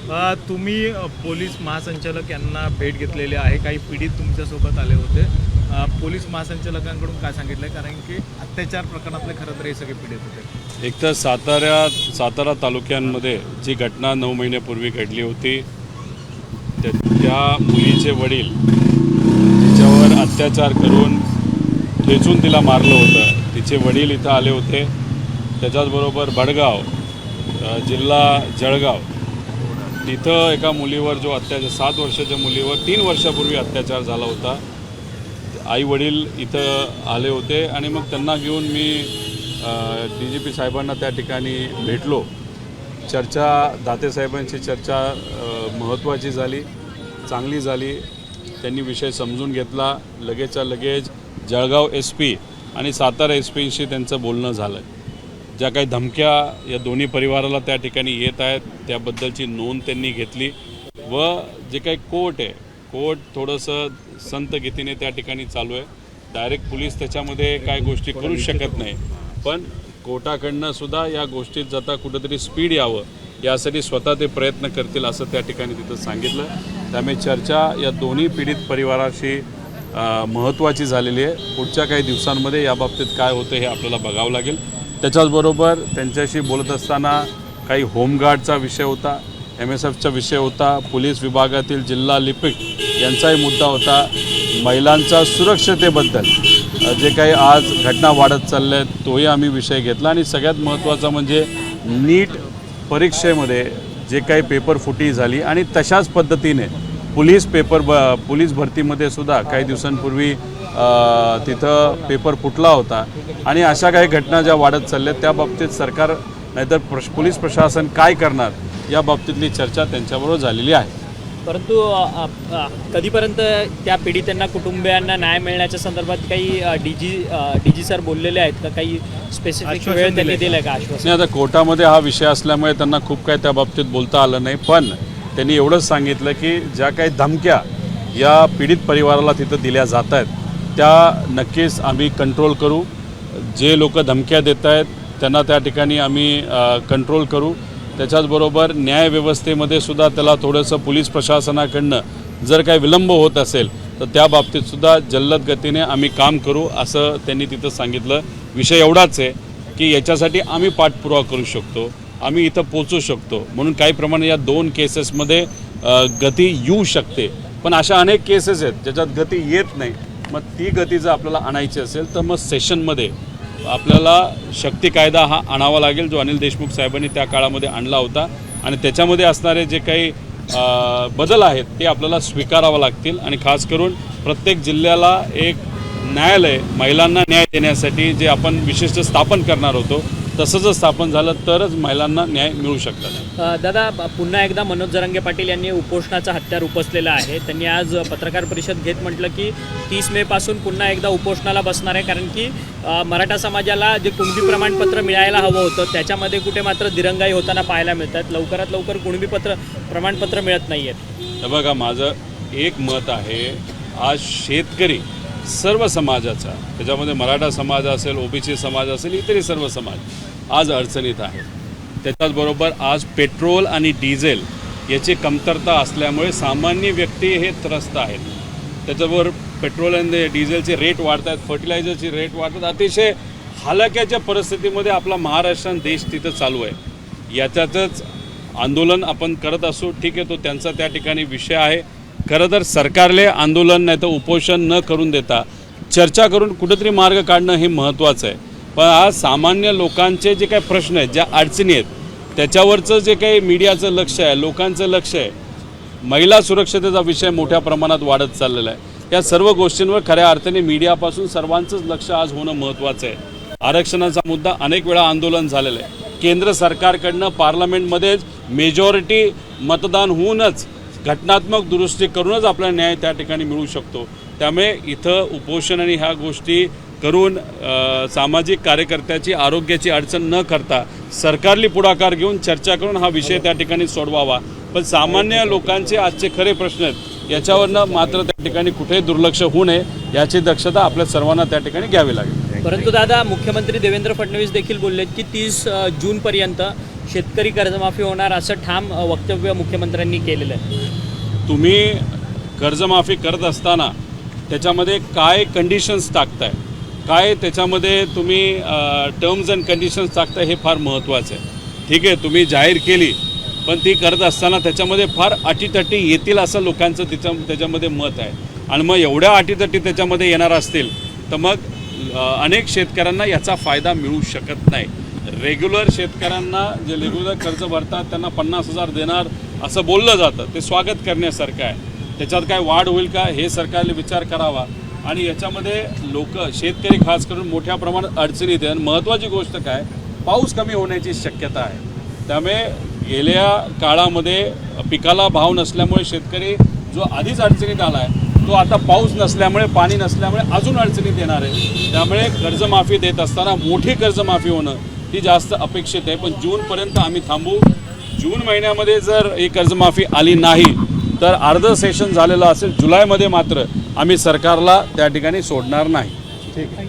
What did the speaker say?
तुम्ही पोलीस महासंचालक यांना भेट घेतलेली आहे, काही पीडित तुमच्यासोबत आले होते. पोलीस महासंचालकांकडून काय सांगितलं, कारण की अत्याचार प्रकरणातले खरं तर हे सगळे पीडित होते. एक तर सातारा तालुक्यांमध्ये जी घटना 9 महिन्यापूर्वी घडली होती, त्या मुलीचे वडील तिच्यावर अत्याचार करून ठेचून तिला मारलं होतं. तिचे वडील इथं आले होते. त्याच्याचबरोबर बडगाव जिल्हा जळगाव तिथं एका मुलीवर जो अत्याचार 7 वर्षाच्या मुलीवर 3 वर्षापूर्वी अत्याचार झाला होता. आई वडील इथं आले होते आणि मग त्यांना घेऊन मी DGP साहेबांना त्या ठिकाणी भेटलो. दाते साहेबांची चर्चा महत्त्वाची झाली, चांगली झाली. त्यांनी विषय समजून घेतला. लगेचच्या लगेच जळगाव SP आणि सातारा SPशी त्यांचं बोलणं झालं. ज्या काही धमक्या या दोन्ही परिवाराला त्या ठिकाणी येत आहेत त्याबद्दलची नोंद त्यांनी घेतली व जे काही कोर्ट आहे, कोर्ट थोडंसं संत गतीने त्या ठिकाणी चालू आहे. डायरेक्ट पोलीस त्याच्यामध्ये काय गोष्टी करू शकत नाही, पण कोर्टाकडनं सुद्धा या गोष्टीत जाता कुठंतरी स्पीड यावं यासाठी स्वतः ते प्रयत्न करतील असं त्या ठिकाणी तिथं सांगितलं. त्यामुळे चर्चा या दोन्ही पीडित परिवाराशी महत्त्वाची झालेली आहे. पुढच्या काही दिवसांमध्ये याबाबतीत काय होतं हे आपल्याला बघावं लागेल. त्याच्याचबरोबर त्यांच्याशी बोलत असताना काही होमगार्डचा विषय होता, MSFचा विषय होता, पोलीस विभागातील जिल्हा लिपिक यांचाही मुद्दा होता. महिलांच्या सुरक्षतेबद्दल जे काही आज घटना वाढत चालल्या आहेत तोही आम्ही विषय घेतला. आणि सगळ्यात महत्त्वाचा म्हणजे नीट परीक्षेमध्ये जे काही पेपर फुटी झाली आणि तशाच पद्धतीने पोलीस भरतीमध्ये सुद्धा काही दिवसांपूर्वी तिथं पेपर फुटला होता. आणि अशा काही घटना ज्या वाढत चालल्या त्या बाबतीत सरकार नाहीतर पोलीस प्रशासन काय करणार या बाबतीतली चर्चा त्यांच्याबरोबर झालेली आहे. परंतु कधीपर्यंत त्या पीडितांना कुटुंबियांना न्याय मिळण्याच्या संदर्भात काही DG सर बोललेले आहेत का? काही स्पेसिफिक वेळ त्यांनी दिलं का आश्वासन? नाही, आता कोर्टामध्ये हा विषय असल्यामुळे त्यांना खूप काही त्या बाबतीत बोलता आलं नाही. पण त्यांनी एवढंच सांगितलं की ज्या काही धमक्या या पीडित परिवाराला तिथं दिल्या जात आहेत त्या नक्कीच आम्ही कंट्रोल करू. जे लोक धमक्या देत आहेत त्यांना त्या ठिकाणी आम्ही कंट्रोल करू. त्याच्याचबरोबर न्यायव्यवस्थेमध्ये सुद्धा त्याला थोडंसं पोलीस प्रशासनाकडनं जर काही विलंब होत असेल तर त्या बाबतीतसुद्धा जलद गतीने आम्ही काम करू असं त्यांनी तिथं सांगितलं. विषय एवढाच आहे की याच्यासाठी आम्ही पाठपुरावा करू शकतो, आम्ही इथं पोचू शकतो. म्हणून काही प्रमाणे या 2 केसेसमध्ये गती येऊ शकते. पण अशा अनेक केसेस आहेत ज्याच्यात गती येत नाही. मग ती गती जर आपल्याला आणायची असेल तर मग सेशनमध्ये आपल्याला शक्ती कायदा हा आणावा लागेल, जो अनिल देशमुख साहेबांनी त्या काळामध्ये आणला होता. आणि त्याच्यामध्ये असणारे जे काही बदल आहेत ते आपल्याला स्वीकारावं लागतील. आणि खास करून प्रत्येक जिल्ह्याला एक न्यायालय महिलांना न्याय देण्यासाठी जे आपण विशिष्ट स्थापन करणार होतो तसं जर स्थापन झालं तरच महिलांना न्याय मिळू शकतात. दादा, पुन्हा एकदा मनोज जरांगे पाटील यांनी उपोषणाचा हत्यार उपसलेला आहे. त्यांनी आज पत्रकार परिषद घेत म्हटलं की 30 मे पासून पुन्हा एकदा उपोषणाला बसणार आहे, कारण की मराठा समाजाला जे कुणबी प्रमाणपत्र मिळायला हवं होतं त्याच्यामध्ये कुठे मात्र दिरंगाई होताना पाहायला मिळतात. लवकरात लवकर कुणबी प्रमाणपत्र मिळत नाही आहेत. हे बघा, माझं एक मत आहे, आज शेतकरी सर्व समाजाचा, त्याच्यामध्ये मराठा समाज असेल, OBC समाज असेल, इतरही सर्व समाज आज अडचणीत आहे. त्याच्याचबरोबर आज पेट्रोल आणि डिझेल याची कमतरता असल्यामुळे सामान्य व्यक्ती हे त्रस्त आहेत. त्याच्याबरोबर पेट्रोल आणि डिझेलचे रेट वाढत आहेत, फर्टिलायझरचे रेट वाढतात. अतिशय हलाख्याच्या परिस्थितीमध्ये आपला महाराष्ट्र देश तिथं चालू आहे. याच्यातच आंदोलन आपण करत असू, ठीक आहे, तो त्यांचा त्या ठिकाणी विषय आहे. खरं तर सरकारले आंदोलन नाही तर उपोषण न करून देता चर्चा करून कुठेतरी मार्ग काढणं हे महत्त्वाचं आहे. पण आज सामान्य लोकांचे जे काही प्रश्न आहेत, ज्या अडचणी आहेत, त्याच्यावरचं जे काही मीडियाचं लक्ष आहे, लोकांचं लक्ष आहे, महिला सुरक्षतेचा विषय मोठ्या प्रमाणात वाढत चाललेला आहे. या सर्व गोष्टींवर खऱ्या अर्थाने मीडियापासून सर्वांचंच लक्ष आज होणं महत्त्वाचं आहे. आरक्षणाचा मुद्दा अनेक वेळा आंदोलन झालेलं आहे. केंद्र सरकारकडनं पार्लमेंटमध्येच मेजॉरिटी मतदान होऊनच घटनात्मक दुरुस्ती करूनच आपला न्याय त्या ठिकाणी मिळू शकतो. त्यामुळे इथं उपोषण आणि ह्या गोष्टी करून सामाजिक कार्यकर्त्याची आरोग्याची अडचण न करता सरकारली पुढाकार घेऊन चर्चा करून हा विषय त्या ठिकाणी सोडवावा. पण सामान्य लोकांचे आजचे खरे प्रश्न आहेत याच्यावरनं मात्र त्या ठिकाणी कुठेही दुर्लक्ष होऊ नये याची दक्षता आपल्या सर्वांना त्या ठिकाणी घ्यावी लागेल. परंतु दादा, मुख्यमंत्री देवेंद्र फडणवीस देखील बोललेत की 30 जूनपर्यंत शेतकरी कर्जमाफी होणार असं ठाम वक्तव्य मुख्यमंत्र्यांनी केलेलं आहे. तुम्ही कर्जमाफी करत असताना त्याच्यामध्ये काय कंडिशन्स टाकताय, काय त्याच्यामध्ये तुम्ही टर्म्स अँड कंडिशन्स टाकताय, हे फार महत्त्वाचं आहे. ठीक आहे, तुम्ही जाहीर केली, पण ती करत असताना त्याच्यामध्ये फार अटीतटी येतील असं लोकांचं त्याच्यामध्ये मत आहे. आणि मग एवढ्या अटीतटी त्याच्यामध्ये येणार असतील तर मग अनेक शेतकऱ्यांना याचा फायदा मिळू शकत नाही. रेग्युलर शेतकऱ्यांना जे रेग्युलर कर्ज भरतात त्यांना 50,000 देणार असं बोललं जातं, ते स्वागत करण्यासारखं आहे. त्याच्यात काय वाढ होईल का हे सरकारने विचार करावा. आणि याच्यामध्ये लोक शेतकरी खास करून मोठ्या प्रमाणात अडचणीत आहे. आणि महत्त्वाची गोष्ट काय, पाऊस कमी होण्याची शक्यता आहे. त्यामुळे गेल्या काळामध्ये पिकाला भाव नसल्यामुळे शेतकरी जो आधीच अडचणीत आला आहे तो आता पाऊस नसल्यामुळे, पाणी नसल्यामुळे अजून अडचणीत येणार आहे. त्यामुळे कर्जमाफी देत असताना मोठी कर्जमाफी होणं ही जास्त अपेक्षित आहे. पण जूनपर्यंत आम्ही थांबू. जून महिन्यामध्ये जर ही कर्जमाफी आली नाही तर अर्ध सेशन झालेलं असेल. जुलैमध्ये मात्र आम्ही सरकारला त्या ठिकाणी सोडणार नाही. ठीक आहे.